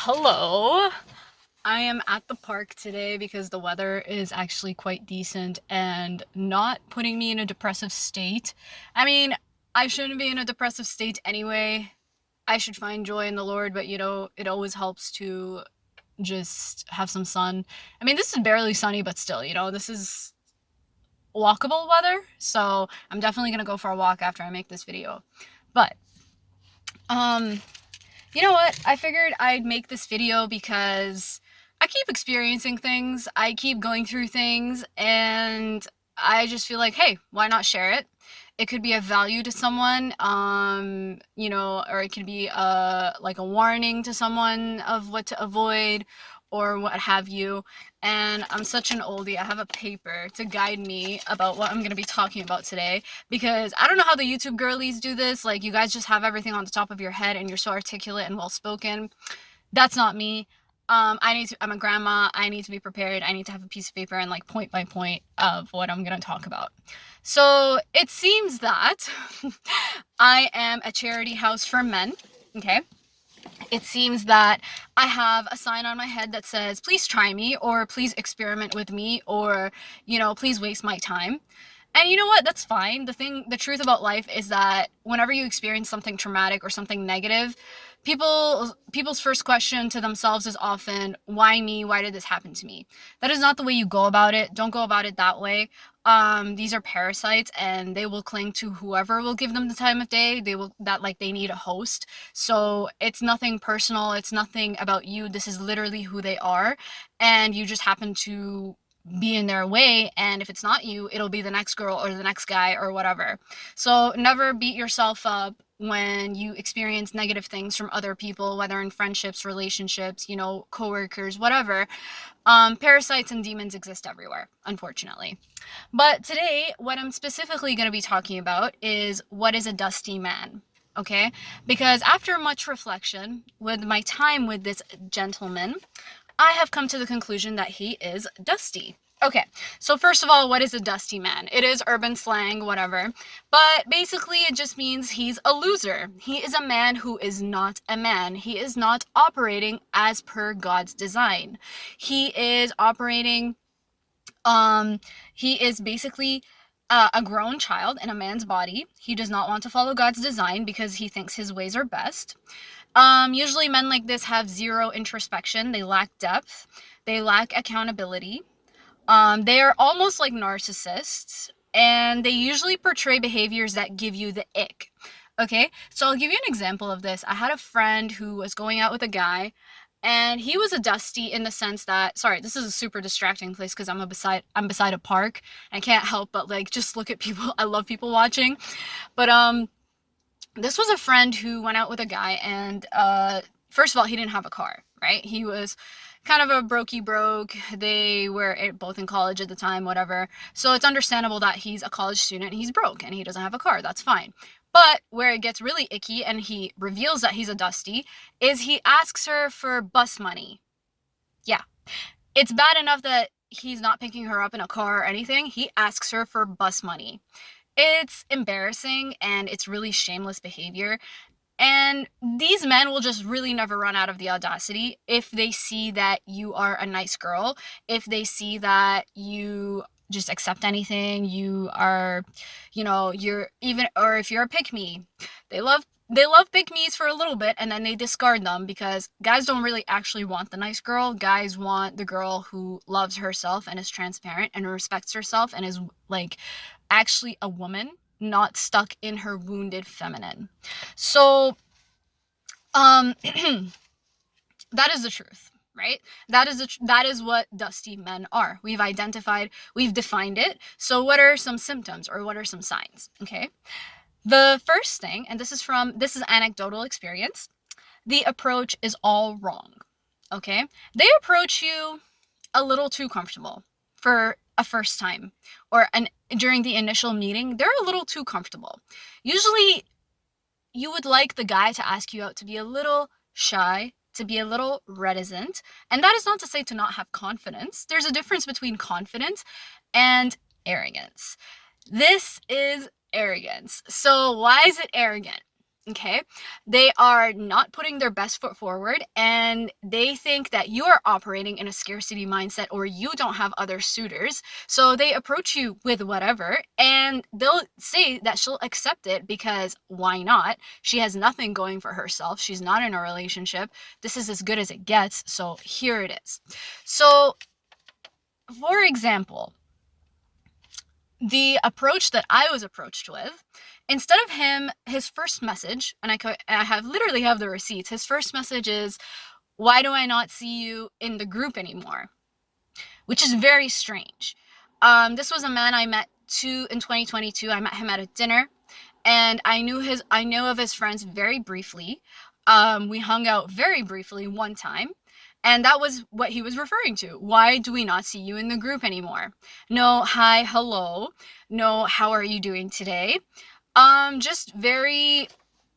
Hello. I am at the park today because the weather is actually quite decent and not putting me in a depressive state. I mean, I shouldn't be in a depressive state anyway. I should find joy in the Lord, but it always helps to just have some sun. I mean, this is barely sunny, but still, this is walkable weather. So I'm definitely gonna go for a walk after I make this video. But, um, you know what? I figured I'd make this video because I keep experiencing things, I keep going through things, and I just feel like, hey, why not share it? It could be of value to someone, or it could be like a warning to someone of what to avoid or what have you. And I'm such an oldie. I have a paper to guide me about what I'm going to be talking about today because I don't know how the YouTube girlies do this. Like, you guys just have everything on the top of your head and you're so articulate and well spoken. That's not me. I'm a grandma. I need to be prepared. I need to have a piece of paper and like point by point of what I'm going to talk about. So it seems that I am a charity house for men. Okay. It seems that I have a sign on my head that says, please try me, or please experiment with me, or, please waste my time. And you know what? That's fine. The truth about life is that whenever you experience something traumatic or something negative, people's first question to themselves is often, why me? Why did this happen to me? That is not the way you go about it. Don't go about it that way. These are parasites and they will cling to whoever will give them the time of day. They need a host. So it's nothing personal. It's nothing about you. This is literally who they are. And you just happen to be in their way, and if it's not you, it'll be the next girl or the next guy or whatever. So never beat yourself up when you experience negative things from other people, whether in friendships, relationships, coworkers, whatever. Parasites and demons exist everywhere, unfortunately. But today, what I'm specifically going to be talking about is what is a dusty man. Okay? Because after much reflection with my time with this gentleman, I have come to the conclusion that he is dusty. Okay, so first of all, what is a dusty man? It is urban slang, whatever. But basically, it just means he's a loser. He is a man who is not a man. He is not operating as per God's design. He is operating, um, he is basically a grown child in a man's body. He does not want to follow God's design because he thinks his ways are best. Usually men like this have zero introspection. They lack depth. They lack accountability. They are almost like narcissists, and they usually portray behaviors that give you the ick. Okay, so I'll give you an example of this. I had a friend who was going out with a guy, and he was a dusty in the sense that, sorry, this is a super distracting place because I'm beside a park. I can't help but like just look at people. I love people watching, but this was a friend who went out with a guy, and first of all, he didn't have a car, right? He was kind of a brokey broke. They were both in college at the time, whatever. So it's understandable that he's a college student and he's broke and he doesn't have a car. That's fine. But where it gets really icky and he reveals that he's a dusty is he asks her for bus money. Yeah. It's bad enough that he's not picking her up in a car or anything. He asks her for bus money. It's embarrassing and it's really shameless behavior. And these men will just really never run out of the audacity if they see that you are a nice girl, if they see that you just accept anything, you are, you're even, or if you're a pick me. They love pick me's for a little bit and then they discard them because guys don't really actually want the nice girl. Guys want the girl who loves herself and is transparent and respects herself and is like actually a woman, not stuck in her wounded feminine. So, um, that is the truth, right? That is what dusty men are. We've defined it. So, what are some symptoms or what are some signs? Okay, the first thing, and this is anecdotal experience. The approach is all wrong. Okay, they approach you a little too comfortable for a first time during the initial meeting. They're a little too comfortable. Usually you would like the guy to ask you out to be a little shy, to be a little reticent. And that is not to say to not have confidence. There's a difference between confidence and arrogance. This is arrogance. So why is it arrogant? Okay, they are not putting their best foot forward, and they think that you are operating in a scarcity mindset or you don't have other suitors. So they approach you with whatever, and they'll say that she'll accept it because why not? She has nothing going for herself. She's not in a relationship. This is as good as it gets. So here it is. So, for example, the approach that I was approached with, instead of him, his first message, and I have literally have the receipts. His first message is, "Why do I not see you in the group anymore?" Which is very strange. This was a man I met in 2022. I met him at a dinner, and I knew of his friends very briefly. We hung out very briefly one time, and that was what he was referring to. Why do we not see you in the group anymore? No, hi, hello. No, how are you doing today? Just very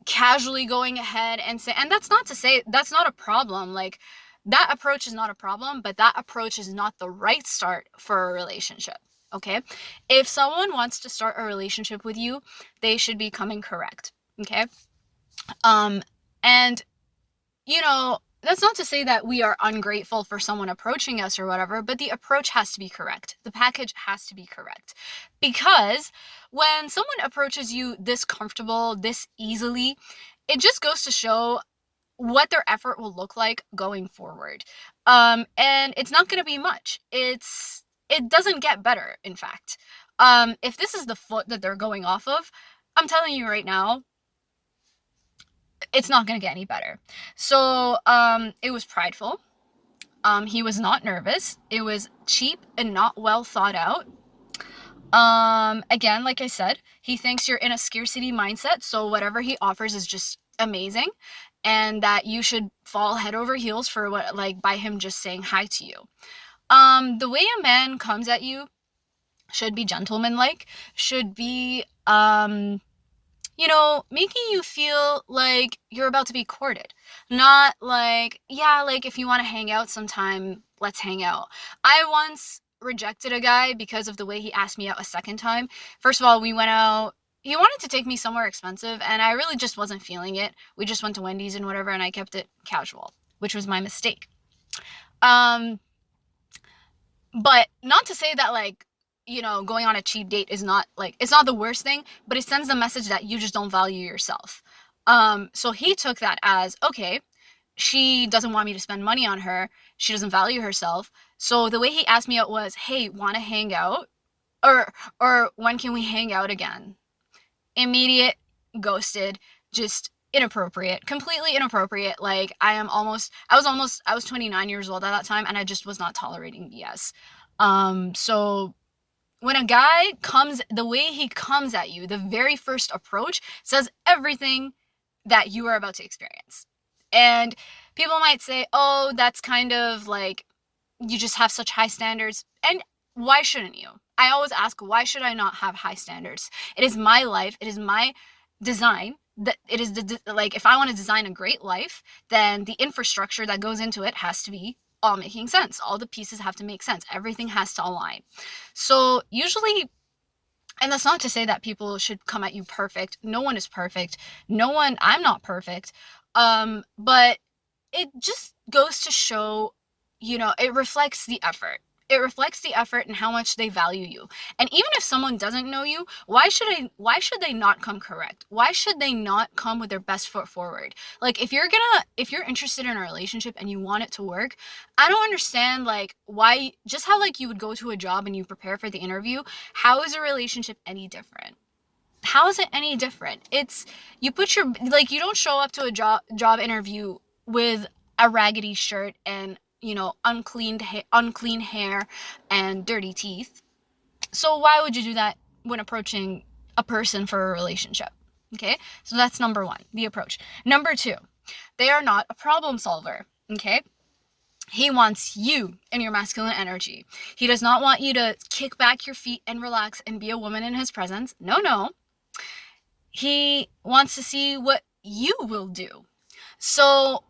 casually going ahead and say, and that's not to say that's not a problem. Like, that approach is not a problem, but that approach is not the right start for a relationship. Okay? If someone wants to start a relationship with you, they should be coming correct. Okay? And that's not to say that we are ungrateful for someone approaching us or whatever, but the approach has to be correct. The package has to be correct. Because when someone approaches you this comfortable, this easily, it just goes to show what their effort will look like going forward. And it's not going to be much. It doesn't get better, in fact. If this is the foot that they're going off of, I'm telling you right now, it's not going to get any better. So, it was prideful. He was not nervous. It was cheap and not well thought out. Again, like I said, he thinks you're in a scarcity mindset, so whatever he offers is just amazing, and that you should fall head over heels for by him just saying hi to you. The way a man comes at you should be gentlemanlike, should be, making you feel like you're about to be courted. Not like, yeah, like if you want to hang out sometime, let's hang out. I once rejected a guy because of the way he asked me out a second time. First of all, we went out. He wanted to take me somewhere expensive, and I really just wasn't feeling it. We just went to Wendy's and whatever, and I kept it casual, which was my mistake. But not to say that, like, going on a cheap date is not, like, it's not the worst thing, but it sends the message that you just don't value yourself. So he took that as, okay, she doesn't want me to spend money on her. She doesn't value herself. So the way he asked me out was, hey, want to hang out? Or when can we hang out again? Immediate, ghosted, just inappropriate, completely inappropriate. Like, I was 29 years old at that time, and I just was not tolerating BS. So when a guy the way he comes at you, the very first approach says everything that you are about to experience. And people might say, oh, that's kind of like, you just have such high standards. And why shouldn't you? I always ask, why should I not have high standards? It is my life. It is my design. That it is like, if I want to design a great life, then the infrastructure that goes into it has to be all making sense. All the pieces have to make sense. Everything has to align. So usually, and that's not to say that people should come at you perfect. No one is perfect. I'm not perfect. But it just goes to show, it reflects the effort. It reflects the effort and how much they value you. And even if someone doesn't know you, why should they not come correct? Why should they not come with their best foot forward? Like, if you're interested in a relationship and you want it to work, I don't understand, like, why, just how, like, you would go to a job and you prepare for the interview. How is a relationship any different? How is it any different? It's, you don't show up to a job interview with a raggedy shirt and, unclean hair and dirty teeth. So why would you do that when approaching a person for a relationship? Okay, so that's number one, the approach. Number two, they are not a problem solver. Okay, he wants you in your masculine energy. He does not want you to kick back your feet and relax and be a woman in his presence. No. He wants to see what you will do. So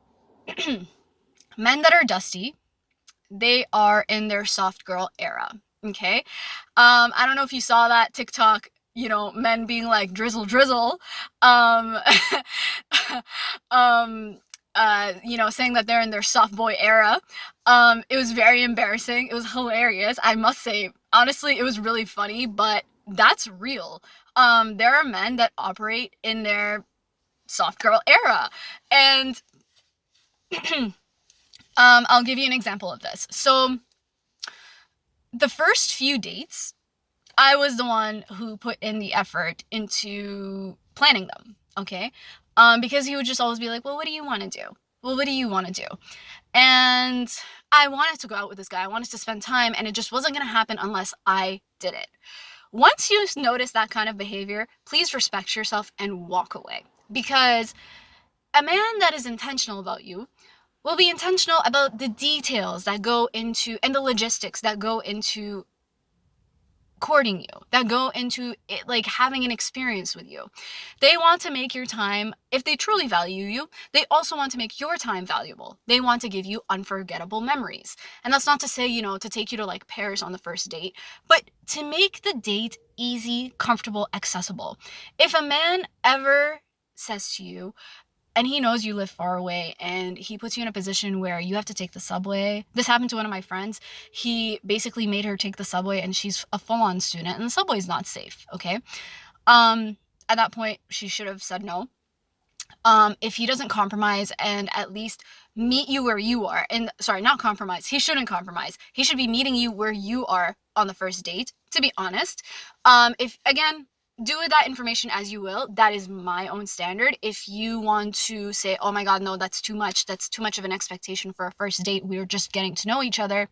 men that are dusty, they are in their soft girl era. Okay, I don't know if you saw that TikTok men being like drizzle drizzle, um um saying that they're in their soft boy era. It was very embarrassing. It was hilarious. I must say, honestly, it was really funny, but that's real. There are men that operate in their soft girl era. And I'll give you an example of this. So the first few dates, I was the one who put in the effort into planning them, okay? Because he would just always be like, well, what do you want to do? Well, what do you want to do? And I wanted to go out with this guy. I wanted to spend time, and it just wasn't going to happen unless I did it. Once you notice that kind of behavior, please respect yourself and walk away. Because a man that is intentional about you will be intentional about the details that go into and the logistics that go into courting you, that go into it, like having an experience with you. They want to make your time, if they truly value you, they also want to make your time valuable. They want to give you unforgettable memories. And that's not to say, to take you to like Paris on the first date, but to make the date easy, comfortable, accessible. If a man ever says to you, and he knows you live far away, and he puts you in a position where you have to take the subway. This happened to one of my friends. He basically made her take the subway, and she's a full-on student, and the subway is not safe, okay? At that point, she should have said no. If he doesn't compromise and at least meet you where you are, and sorry, not compromise, he shouldn't compromise. He should be meeting you where you are on the first date, to be honest. If, again, do with that information as you will. That is my own standard. If you want to say, oh my God, no, that's too much of an expectation for a first date, we're just getting to know each other,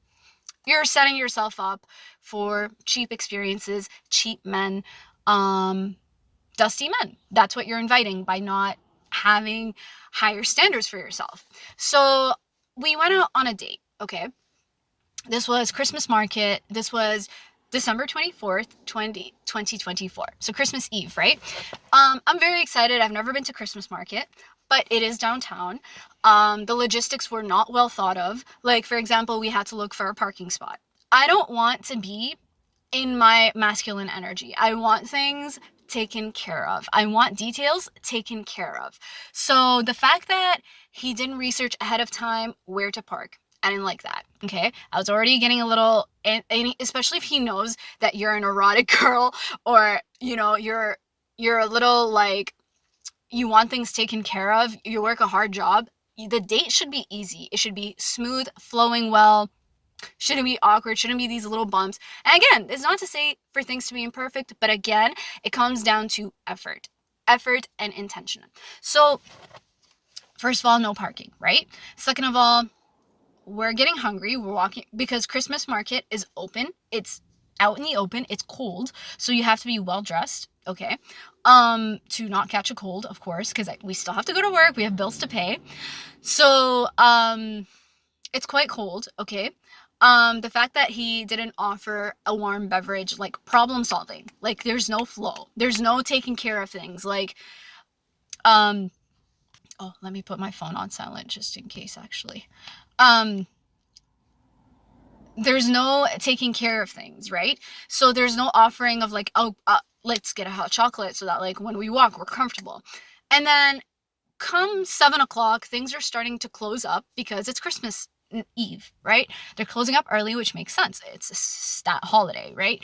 you're setting yourself up for cheap experiences, cheap men, dusty men. That's what you're inviting by not having higher standards for yourself. So we went out on a date, okay? This was Christmas market. This was December 24th, 2024. So Christmas Eve, right? I'm very excited. I've never been to Christmas market, but it is downtown. The logistics were not well thought of. Like, for example, we had to look for a parking spot. I don't want to be in my masculine energy. I want things taken care of. I want details taken care of. So the fact that he didn't research ahead of time where to park, I didn't like that. Okay. I was already getting a little, and especially if he knows that you're an erotic girl, or, you're a little like, you want things taken care of, you work a hard job. The date should be easy. It should be smooth, flowing well. Shouldn't be awkward. Shouldn't be these little bumps. And again, it's not to say for things to be imperfect, but again, it comes down to effort and intention. So first of all, no parking, right? Second of all, we're getting hungry. We're walking because Christmas market is open. It's out in the open. It's cold. So you have to be well dressed. Okay. To not catch a cold, of course, because we still have to go to work. We have bills to pay. So, it's quite cold. Okay. The fact that he didn't offer a warm beverage, like problem solving, like there's no flow. There's no taking care of things. Like, oh, let me put my phone on silent just in case, actually. There's no taking care of things, right? So there's no offering of like, oh, let's get a hot chocolate so that like when we walk, we're comfortable. And then come 7 o'clock, things are starting to close up because it's Christmas Eve, right? They're closing up early, which makes sense. It's a stat holiday, right?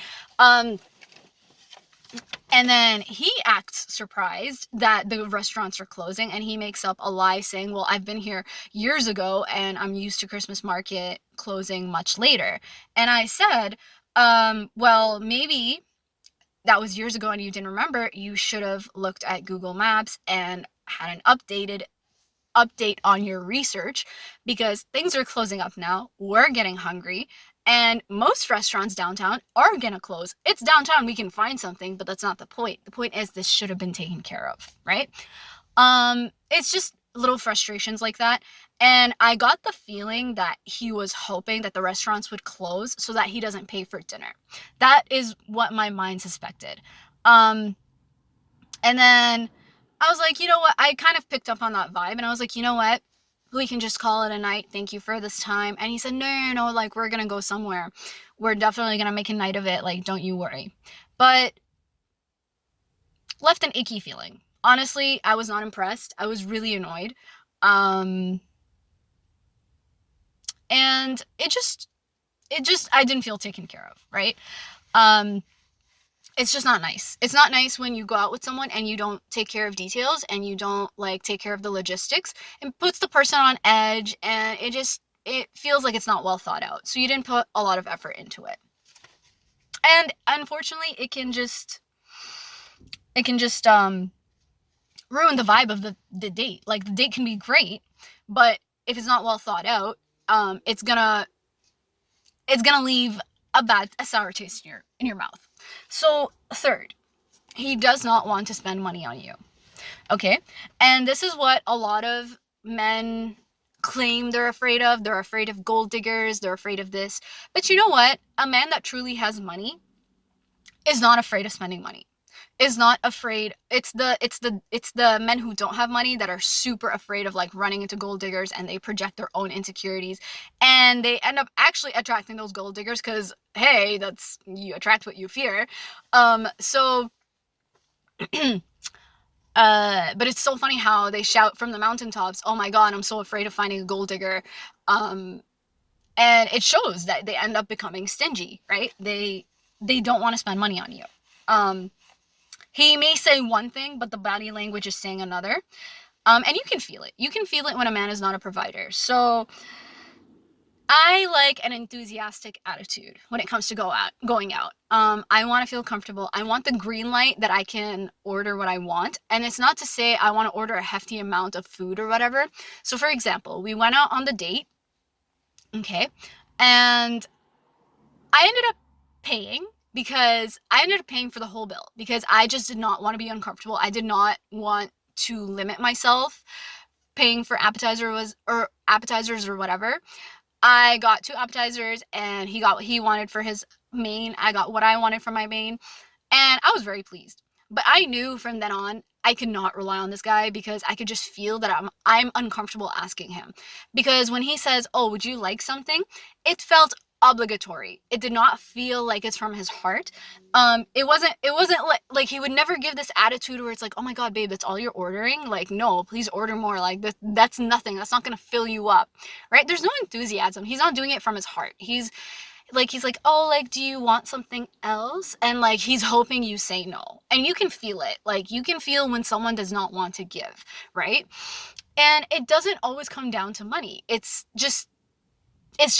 And then he acts surprised that the restaurants are closing, and he makes up a lie saying, well, I've been here years ago and I'm used to Christmas market closing much later. And I said, well, maybe that was years ago and you didn't remember. You should have looked at Google Maps and had an update on your research, because things are closing up now. We're getting hungry. And most restaurants downtown are gonna close. It's downtown, we can find something, but that's not the point. The point is this should have been taken care of, right? It's just little frustrations like that. And I got the feeling that he was hoping that the restaurants would close so that he doesn't pay for dinner. That is what my mind suspected. And then I was like, you know what? I kind of picked up on that vibe, and I was like, you know what? We can just call it a night. Thank you for this time. And he said, no, like, we're going to go somewhere. We're definitely going to make a night of it. Like, don't you worry. But left an icky feeling. Honestly, I was not impressed. I was really annoyed. Um, and I didn't feel taken care of, right? Um, it's just not nice. It's not nice when you go out with someone and you don't take care of details and you don't like take care of the logistics. It puts the person on edge, and it feels like it's not well thought out. So you didn't put a lot of effort into it. And unfortunately, it can just ruin the vibe of the date. Like, the date can be great, but if it's not well thought out, it's gonna leave a sour taste in your mouth. So third, he does not want to spend money on you. Okay? And this is what a lot of men claim they're afraid of. They're afraid of gold diggers, they're afraid of this. But you know what? A man that truly has money is not afraid of spending money. Is not afraid. It's the men who don't have money that are super afraid of like running into gold diggers, and they project their own insecurities, and they end up actually attracting those gold diggers because, hey, that's, you attract what you fear. So but it's so funny how they shout from the mountaintops, "Oh my god, I'm so afraid of finding a gold digger." Um and it shows that they end up becoming stingy, right? They don't want to spend money on you. Um he may say one thing, but the body language is saying another. And you can feel it. You can feel it when a man is not a provider. So I like an enthusiastic attitude when it comes to going out. I want to feel comfortable. I want the green light that I can order what I want. And it's not to say I want to order a hefty amount of food or whatever. So for example, we went out on the date, okay? And I ended up paying because I ended up paying for the whole bill because I just did not want to be uncomfortable. I did not want to limit myself paying for appetizers or whatever. I got 2 appetizers, and he got what he wanted for his main. I got what I wanted for my main, and I was very pleased. But I knew from then on I could not rely on this guy because I could just feel that I'm uncomfortable asking him. Because when he says, "Oh, would you like something?" it felt obligatory. It did not feel like it's from his heart. It wasn't like he would never give this attitude where it's like, "Oh my god, babe, that's all you're ordering?" Like, no, please order more. Like, that's nothing. That's not going to fill you up. Right? There's no enthusiasm. He's not doing it from his heart. He's like, "Oh, like, do you want something else?" And like, he's hoping you say no. And you can feel it. Like, you can feel when someone does not want to give, right? And it doesn't always come down to money. It's just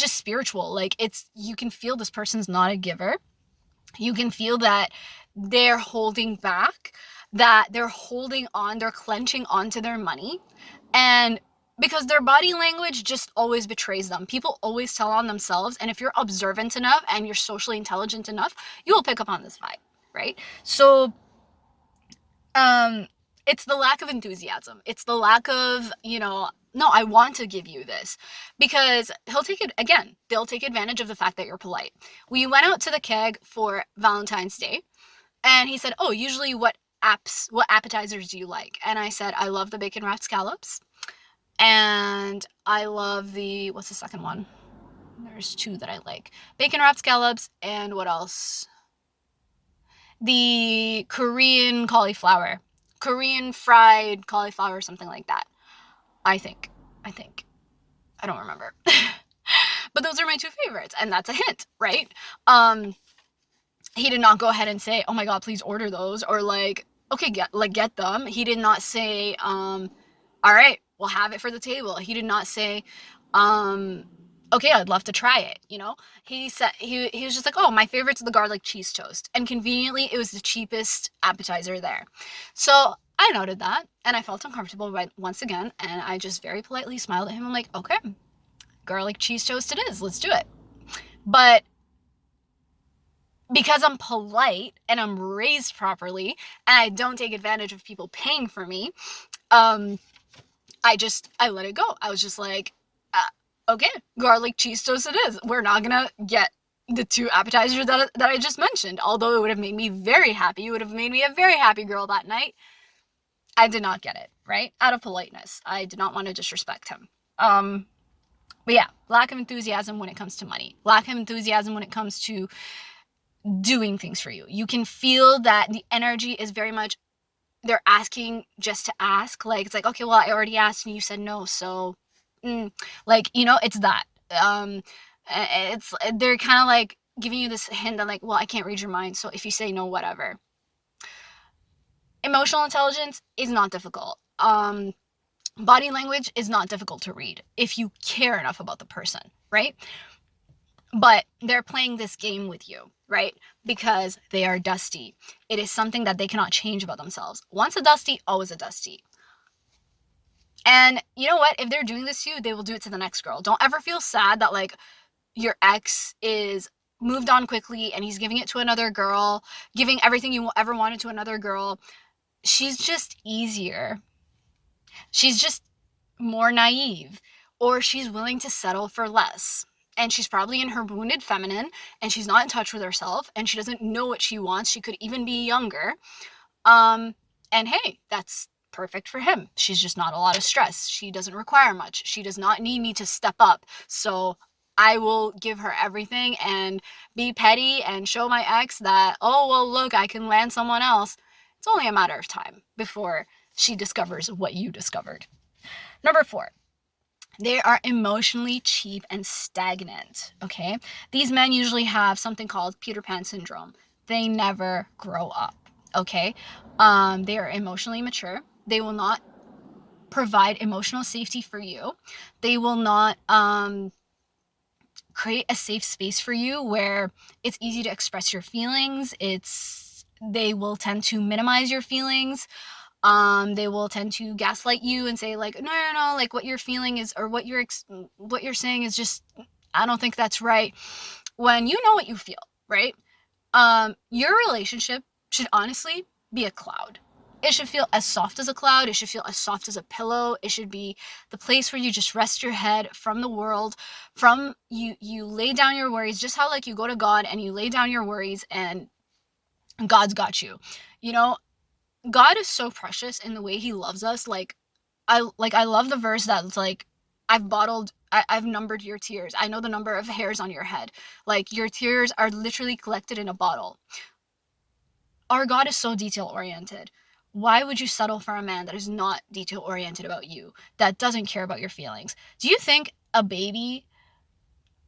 spiritual. Like, you can feel this person's not a giver. You can feel that they're holding back, that they're holding on, they're clenching onto their money. And because their body language just always betrays them. People always tell on themselves. And if you're observant enough and you're socially intelligent enough, you will pick up on this vibe, right? So, um, it's the lack of enthusiasm. It's the lack of, no, I want to give you this. Because he'll take it, again, they'll take advantage of the fact that you're polite. We went out to the keg for Valentine's Day, and he said, "Oh, usually what appetizers do you like?" And I said, "I love the bacon wrapped scallops. And I love what's the second one? There's 2 that I like. Bacon wrapped scallops, and what else? The Korean cauliflower. Korean fried cauliflower, something like that. I think. I think. I don't remember. But those are my 2 favorites, and that's a hint, right? He did not go ahead and say, "Oh my god, please order those," or like, "Okay, get them." He did not say, "All right, we'll have it for the table." He did not say, "Okay, I'd love to try it." He said he was just like, "Oh, my favorite's the garlic cheese toast," and conveniently, it was the cheapest appetizer there. So I noted that, and I felt uncomfortable once again, and I just very politely smiled at him. I'm like, "Okay, garlic cheese toast it is. Let's do it." But because I'm polite and I'm raised properly and I don't take advantage of people paying for me, I let it go. I was just like, okay, garlic cheese toast it is. We're not gonna get the 2 appetizers that I just mentioned. Although it would have made me very happy. It would have made me a very happy girl that night. I did not get it, right? Out of politeness. I did not want to disrespect him. But yeah, lack of enthusiasm when it comes to money. Lack of enthusiasm when it comes to doing things for you. You can feel that the energy is very much they're asking just to ask. Like, it's like, okay, well, I already asked and you said no, so like, it's that. It's they're kind of like giving you this hint that, like, well, I can't read your mind, so if you say no, whatever. Emotional intelligence is not difficult. Body language is not difficult to read if you care enough about the person, right? But they're playing this game with you, right? Because they are dusty. It is something that they cannot change about themselves. Once a dusty, always a dusty. And you know what? If they're doing this to you, they will do it to the next girl. Don't ever feel sad that, like, your ex is moved on quickly and he's giving it to another girl, giving everything you ever wanted to another girl. She's just easier. She's just more naive, or she's willing to settle for less. And she's probably in her wounded feminine, and she's not in touch with herself, and she doesn't know what she wants. She could even be younger. And hey, that's perfect for him. She's just not a lot of stress. She doesn't require much. She does not need me to step up. So I will give her everything and be petty and show my ex that, oh, well, look, I can land someone else. It's only a matter of time before she discovers what you discovered. Number 4, they are emotionally cheap and stagnant, okay? These men usually have something called Peter Pan syndrome. They never grow up, okay? They are emotionally mature. They will not provide emotional safety for you. They will not create a safe space for you where it's easy to express your feelings. They will tend to minimize your feelings. They will tend to gaslight you and say, like, no, like, what you're feeling is, or what you're saying is just, I don't think that's right. When you know what you feel, right? Your relationship should honestly be a cloud. It should feel as soft as a cloud. It should feel as soft as a pillow. It should be the place where you just rest your head from the world, from you lay down your worries, just how, like, you go to God and you lay down your worries and God's got you. You know, God is so precious in the way he loves us. I love the verse that's like, I've numbered your tears. I know the number of hairs on your head. Like, your tears are literally collected in a bottle. Our God is so detail oriented. Why would you settle for a man that is not detail oriented about you, that doesn't care about your feelings? Do you think a baby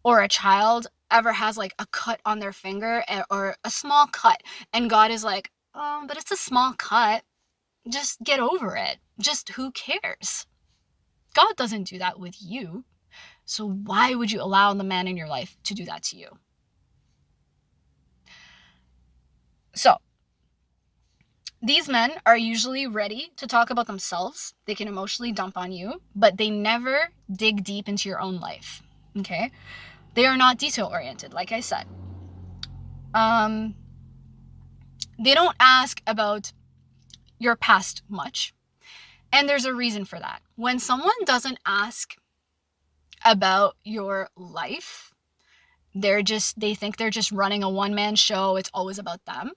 or a child ever has, like, a cut on their finger, or a small cut, and God is like, oh, but it's a small cut, just get over it, just who cares? God doesn't do that with you. So why would you allow the man in your life to do that to you? So these men are usually ready to talk about themselves. They can emotionally dump on you, but they never dig deep into your own life. Okay? They are not detail oriented, like I said. They don't ask about your past much. And there's a reason for that. When someone doesn't ask about your life, they think they're just running a one-man show. It's always about them.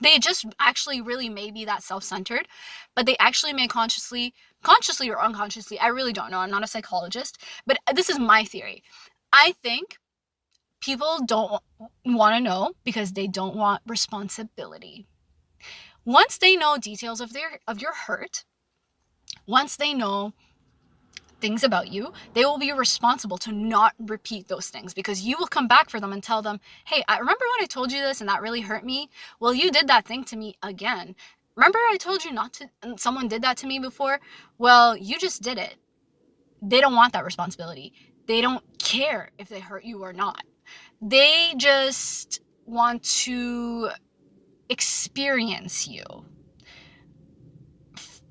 They just actually really may be that self-centered, but they actually may consciously or unconsciously, I really don't know, I'm not a psychologist, but this is my theory. I think people don't want to know because they don't want responsibility. Once they know details of your hurt, once they know things about you, they will be responsible to not repeat those things, because you will come back for them and tell them, hey, I remember when I told you this and that really hurt me. Well, you did that thing to me again. Remember I told you not to, and someone did that to me before? Well, you just did it. They don't want that responsibility. They don't care if they hurt you or not. They just want to experience you.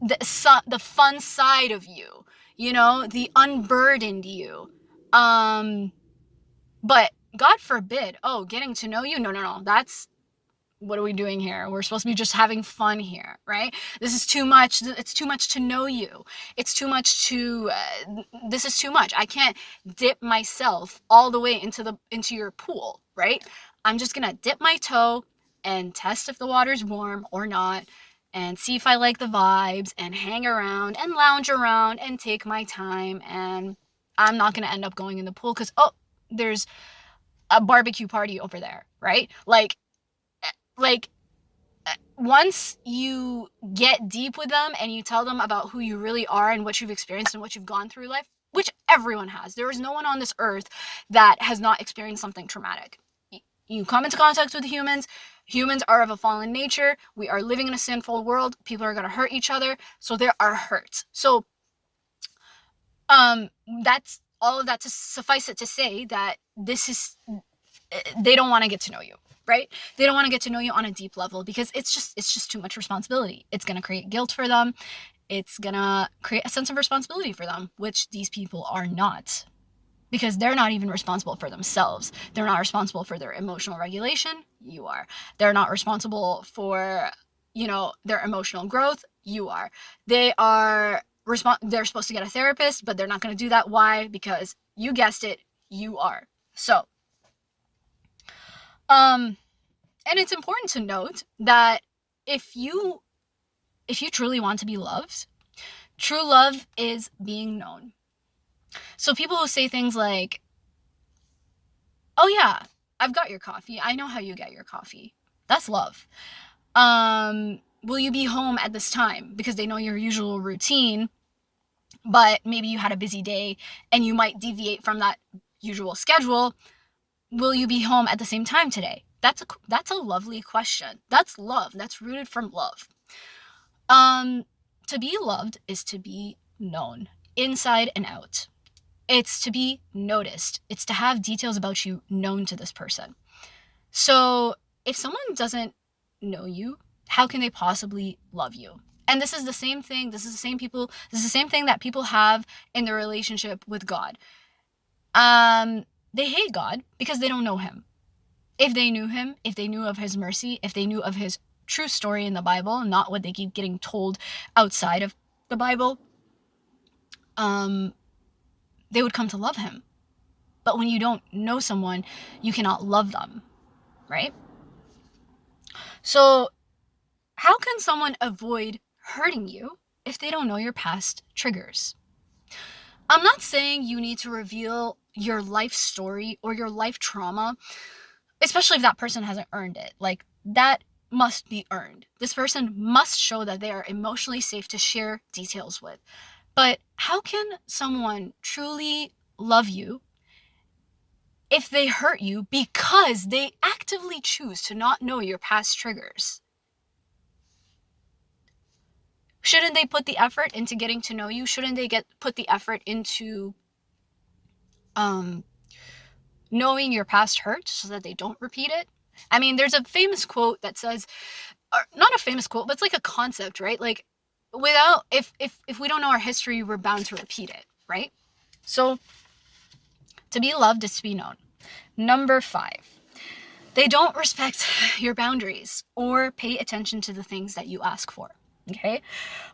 The fun side of you, the unburdened you. But God forbid, getting to know you. No. That's, what are we doing here? We're supposed to be just having fun here, right? This is too much. It's too much to know you. It's too much this is too much. I can't dip myself all the way into your pool, right? I'm just gonna dip my toe and test if the water's warm or not, and see if I like the vibes, and hang around and lounge around and take my time. And I'm not gonna end up going in the pool because, there's a barbecue party over there, right? Like once you get deep with them and you tell them about who you really are and what you've experienced and what you've gone through life, which everyone has. There is no one on this earth that has not experienced something traumatic. You come into contact with humans. Humans are of a fallen nature. We are living in a sinful world. People are going to hurt each other. So there are hurts. So that's all of that to suffice it to say that they don't want to get to know you, right? They don't want to get to know you on a deep level because it's just too much responsibility. It's going to create guilt for them. It's going to create a sense of responsibility for them, which these people are not, because they're not even responsible for themselves. They're not responsible for their emotional regulation. You are. They're not responsible for, their emotional growth. You are. They're supposed to get a therapist, but they're not going to do that. Why? Because you guessed it, you are. So, and it's important to note that if you truly want to be loved, true love is being known. So people who say things like, oh yeah, I've got your coffee. I know how you get your coffee. That's love. Will you be home at this time? Because they know your usual routine, but maybe you had a busy day and you might deviate from that usual schedule. Will you be home at the same time today? That's a lovely question. That's love. That's rooted from love. To be loved is to be known, inside and out. It's to be noticed. It's to have details about you known to this person. So if someone doesn't know you, how can they possibly love you? And this is the same thing. This is the same thing that people have in their relationship with God. They hate God because they don't know him. If they knew him, if they knew of his mercy, if they knew of his true story in the Bible, not what they keep getting told outside of the Bible, they would come to love him. But when you don't know someone, you cannot love them, right? So how can someone avoid hurting you if they don't know your past triggers? I'm not saying you need to reveal your life story or your life trauma, especially if that person hasn't earned it. Like, that must be earned. This person must show that they are emotionally safe to share details with. But how can someone truly love you if they hurt you because they actively choose to not know your past triggers? Shouldn't they put the effort into getting to know you? Shouldn't they put the effort into knowing your past hurt so that they don't repeat it? I mean, there's a famous quote that says, or not a famous quote, but it's like a concept, right? Like, if we don't know our history, we're bound to repeat it, right? So to be loved is to be known. Number 5, they don't respect your boundaries or pay attention to the things that you ask for. Okay?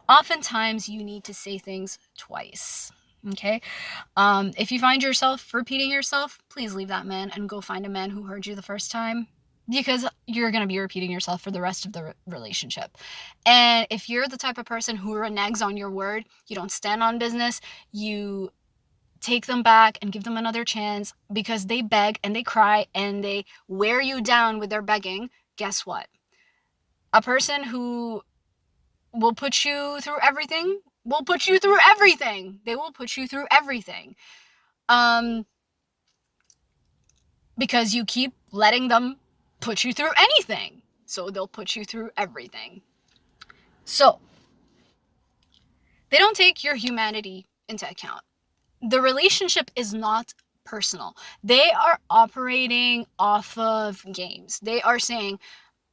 Oftentimes you need to say things twice. Okay? If you find yourself repeating yourself, please leave that man and go find a man who heard you the first time, because you're going to be repeating yourself for the rest of the relationship. And if you're the type of person who reneges on your word, you don't stand on business, you take them back and give them another chance because they beg and they cry and they wear you down with their begging, guess what? A person who will put you through everything will put you through everything. They will put you through everything. Because you keep letting them put you through anything. So they'll put you through everything. So they don't take your humanity into account. The relationship is not personal. They are operating off of games. They are saying,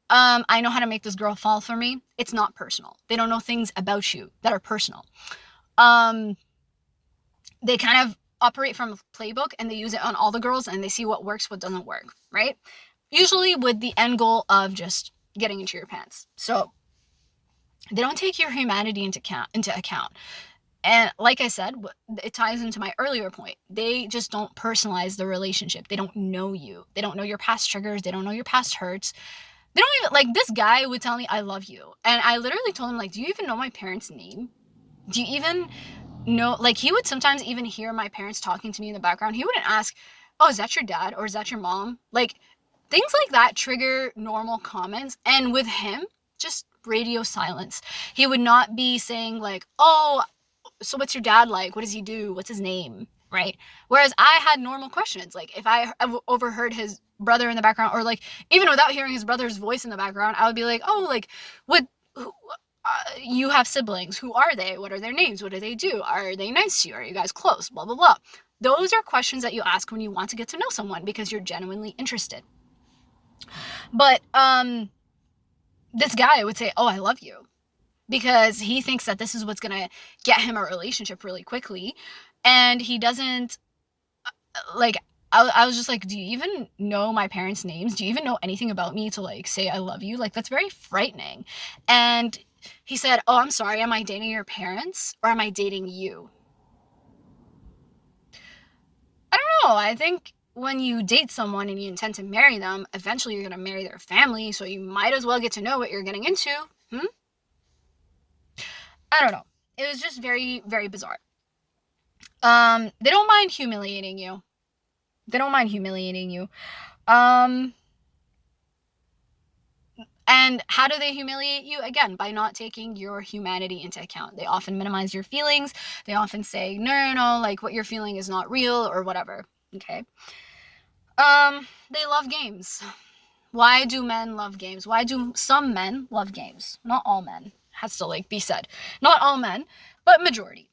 I know how to make this girl fall for me. It's not personal. They don't know things about you that are personal. They kind of operate from a playbook and they use it on all the girls and they see what works, what doesn't work, right? Usually with the end goal of just getting into your pants. So they don't take your humanity into account. And like I said, it ties into my earlier point. They just don't personalize the relationship. They don't know you. They don't know your past triggers. They don't know your past hurts. They don't even, like, this guy would tell me, I love you. And I literally told him, like, do you even know my parents' name? Do you even know, like, he would sometimes even hear my parents talking to me in the background. He wouldn't ask, oh, is that your dad? Or is that your mom? Like, things like that trigger normal comments. And with him, Just radio silence. He would not be saying like, oh, so what's your dad like? What does he do? What's his name? Right? Whereas I had normal questions. Like if I overheard his brother in the background, or like even without hearing his brother's voice in the background, I would be like, oh, like what? You have siblings. Who are they? What are their names? What do they do? Are they nice to you? Are you guys close? Blah blah blah. Those are questions that you ask when you want to get to know someone because you're genuinely interested. But this guy would say, "Oh, I love you," because he thinks that this is what's gonna get him a relationship really quickly, and he doesn't like. I was just like, do you even know my parents' names? Do you even know anything about me to like say I love you? Like that's very frightening. And he said, "Oh, I'm sorry. Am I dating your parents or am I dating you?" I don't know. I think when you date someone and you intend to marry them, eventually you're going to marry their family, so you might as well get to know what you're getting into. I don't know. It was just very, very bizarre. They don't mind humiliating you. They don't mind humiliating you. And how do they humiliate you? Again, by not taking your humanity into account. They often minimize your feelings. They often say, no, like what you're feeling is not real or whatever. Okay. They love games. Why do men love games? Why do some men love games? Not all men. Has to like be said. Not all men, but majority.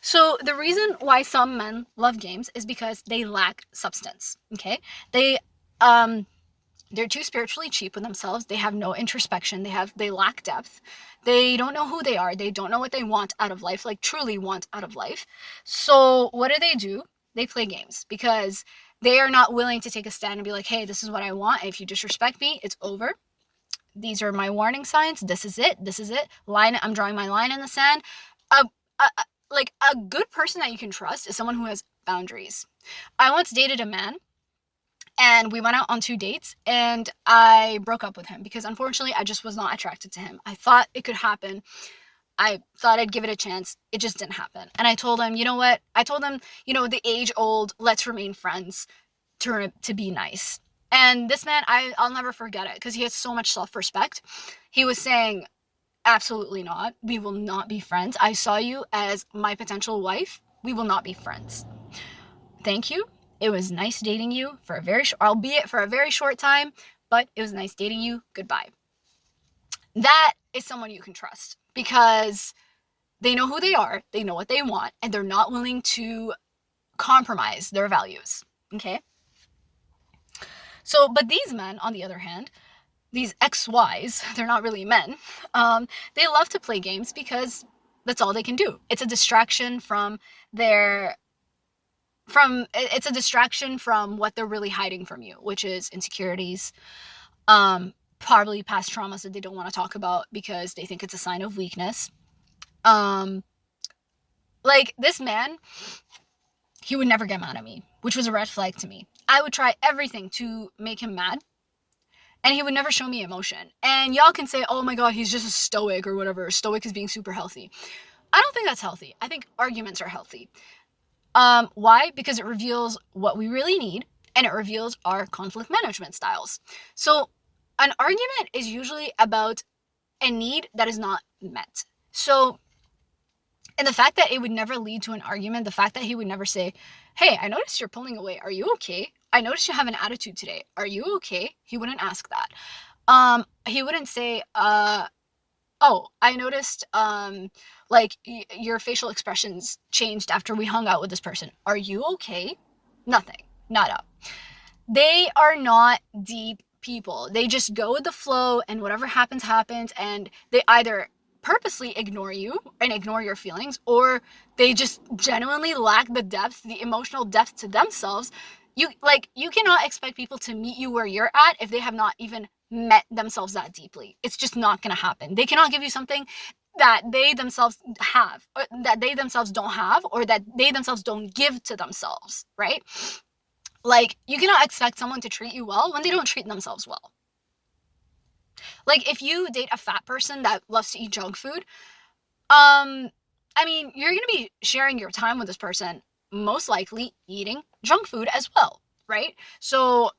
So the reason why some men love games is because they lack substance. Okay? They're too spiritually cheap with themselves. They have no introspection. They lack depth. They don't know who they are. They don't know what they want out of life, like truly want out of life. So what do? They play games because they are not willing to take a stand and be like, hey, this is what I want. If you disrespect me, it's over. These are my warning signs. This is it. I'm drawing my line in the sand. Like a good person that you can trust is someone who has boundaries. I once dated a man and we went out on 2 dates and I broke up with him because unfortunately I just was not attracted to him. I thought it could happen. I thought I'd give it a chance. It just didn't happen. And I told him, you know what? I told him, the age old, let's remain friends to be nice. And this man, I'll never forget it because he has so much self-respect. He was saying, absolutely not. We will not be friends. I saw you as my potential wife. We will not be friends. Thank you. It was nice dating you for albeit for a very short time, but it was nice dating you. Goodbye. That is someone you can trust because they know who they are, they know what they want, and they're not willing to compromise their values. Okay? So, but these men, on the other hand, these XYs, they're not really men, they love to play games because that's all they can do. It's a distraction from it's a distraction from what they're really hiding from you, which is insecurities, probably past traumas that they don't want to talk about because they think it's a sign of weakness. Like this man, he would never get mad at me, which was a red flag to me. I would try everything to make him mad, and he would never show me emotion. And y'all can say, oh my god, he's just a stoic or whatever. Stoic is being super healthy. I don't think that's healthy. I think arguments are healthy. Why? Because it reveals what we really need, and it reveals our conflict management styles. So an argument is usually about a need that is not met. So, and the fact that it would never lead to an argument, the fact that he would never say, hey, I noticed you're pulling away. Are you okay? I noticed you have an attitude today. Are you okay? He wouldn't ask that. He wouldn't say, oh, I noticed, like your facial expressions changed after we hung out with this person. Are you okay? Nothing. Nada. They are not deep people. They just go with the flow and whatever happens, and they either purposely ignore you and ignore your feelings, or they just genuinely lack the emotional depth to themselves. You cannot expect people to meet you where you're at if they have not even met themselves that deeply. It's just not going to happen. They cannot give you something that they themselves have, or that they themselves don't have, or that they themselves don't give to themselves, right? Like, you cannot expect someone to treat you well when they don't treat themselves well. Like, if you date a fat person that loves to eat junk food, you're going to be sharing your time with this person, most likely eating junk food as well, right? So,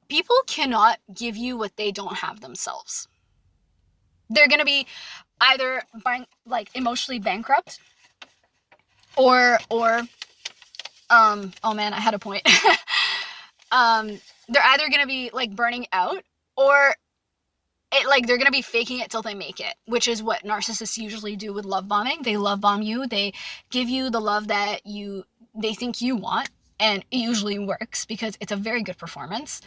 people cannot give you what they don't have themselves. They're gonna be either like emotionally bankrupt, or oh man, I had a point. They're either gonna be like burning out, or like they're gonna be faking it till they make it, which is what narcissists usually do with love bombing. They love bomb you. They give you the love that they think you want, and it usually works because it's a very good performance.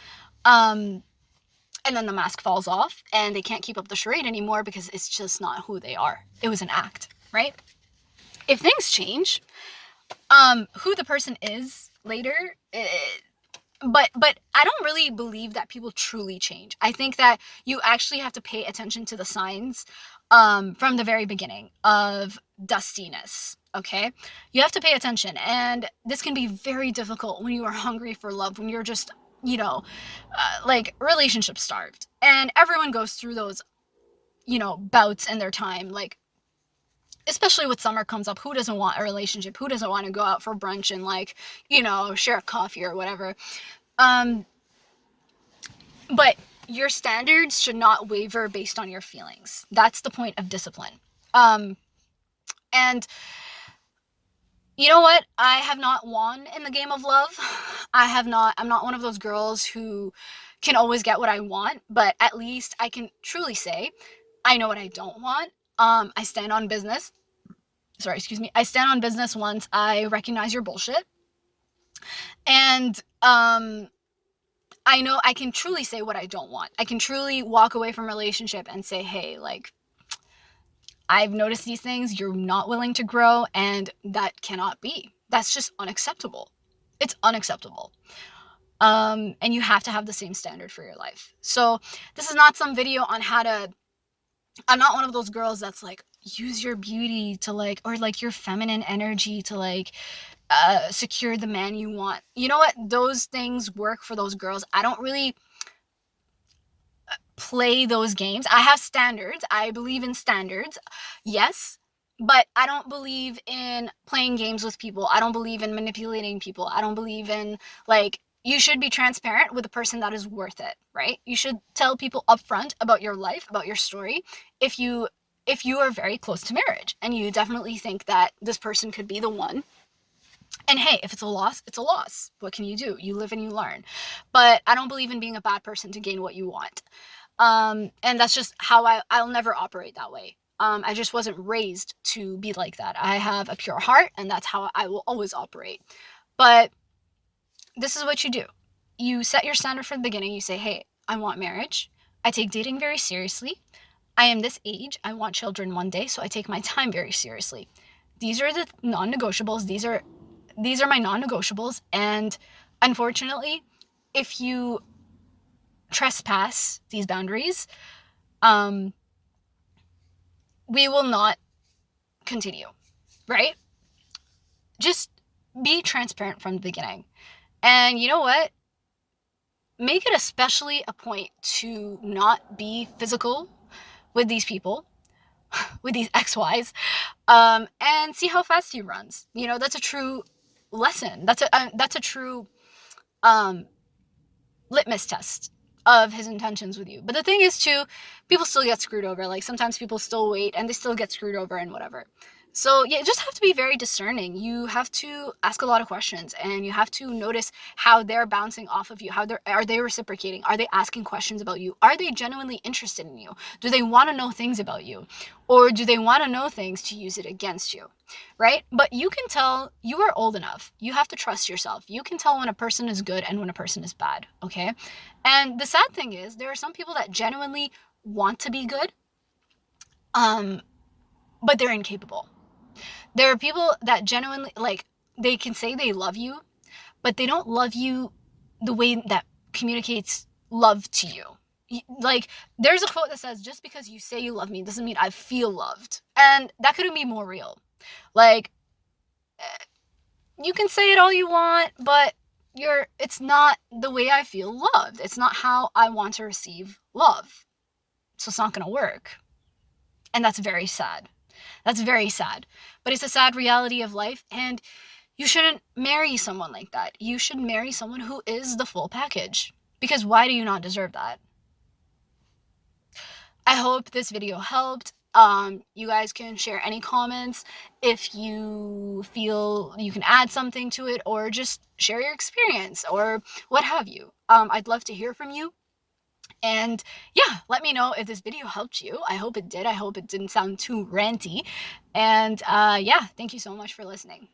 And then the mask falls off, and they can't keep up the charade anymore because it's just not who they are. It was an act, right? If things change, who the person is later, but I don't really believe that people truly change. I think that you actually have to pay attention to the signs from the very beginning of dustiness. Okay, you have to pay attention, and this can be very difficult when you are hungry for love, when you're just like relationship starved, and everyone goes through those bouts in their time, like especially with summer comes up. Who doesn't want a relationship? Who doesn't want to go out for brunch and like share a coffee or whatever? But your standards should not waver based on your feelings. That's the point of discipline. And you know what? I have not won in the game of love. I'm not one of those girls who can always get what I want, but at least I can truly say I know what I don't want. I stand on business. Sorry, excuse me. I stand on business once I recognize your bullshit. And I know I can truly say what I don't want. I can truly walk away from a relationship and say, hey, like, I've noticed these things, you're not willing to grow, and that cannot be. That's just unacceptable. It's unacceptable. And you have to have the same standard for your life. So this is not some video on how to, I'm not one of those girls that's like, use your beauty to like, or like your feminine energy to like, secure the man you want. You know what? Those things work for those girls. I don't really play those games. I have standards. I believe in standards. Yes. But I don't believe in playing games with people. I don't believe in manipulating people. I don't believe in like, you should be transparent with a person that is worth it, right? You should tell people upfront about your life, about your story. If you are very close to marriage and you definitely think that this person could be the one. And hey, if it's a loss, it's a loss. What can you do? You live and you learn. But I don't believe in being a bad person to gain what you want. And that's just how I'll never operate that way. I just wasn't raised to be like that. I have a pure heart, and that's how I will always operate. But this is what you do. You set your standard from the beginning. You say, hey, I want marriage. I take dating very seriously. I am this age. I want children one day, so I take my time very seriously. These are the non-negotiables. These are my non-negotiables. And unfortunately, if you trespass these boundaries, we will not continue, right? Just be transparent from the beginning. And you know what? Make it especially a point to not be physical with these people, with these XYs, and see how fast he runs. That's a true lesson. That's a true litmus test of his intentions with you. But the thing is too, people still get screwed over. Like sometimes people still wait and they still get screwed over and whatever. So yeah, you just have to be very discerning. You have to ask a lot of questions, and you have to notice how they're bouncing off of you. Are they reciprocating? Are they asking questions about you? Are they genuinely interested in you? Do they want to know things about you? Or do they want to know things to use it against you? Right? But you can tell, you are old enough. You have to trust yourself. You can tell when a person is good and when a person is bad. Okay? And the sad thing is, there are some people that genuinely want to be good, but they're incapable. There are people that genuinely, like, they can say they love you, but they don't love you the way that communicates love to you. Like, there's a quote that says, just because you say you love me doesn't mean I feel loved. And that couldn't be more real. Like, you can say it all you want, but it's not the way I feel loved. It's not how I want to receive love. So it's not going to work. And that's very sad. That's very sad. But it's a sad reality of life, and you shouldn't marry someone like that. You should marry someone who is the full package. Because why do you not deserve that? I hope this video helped. You guys can share any comments if you feel you can add something to it, or just share your experience or what have you. I'd love to hear from you. And yeah, let me know if this video helped you. I hope it did. I hope it didn't sound too ranty. And yeah, thank you so much for listening.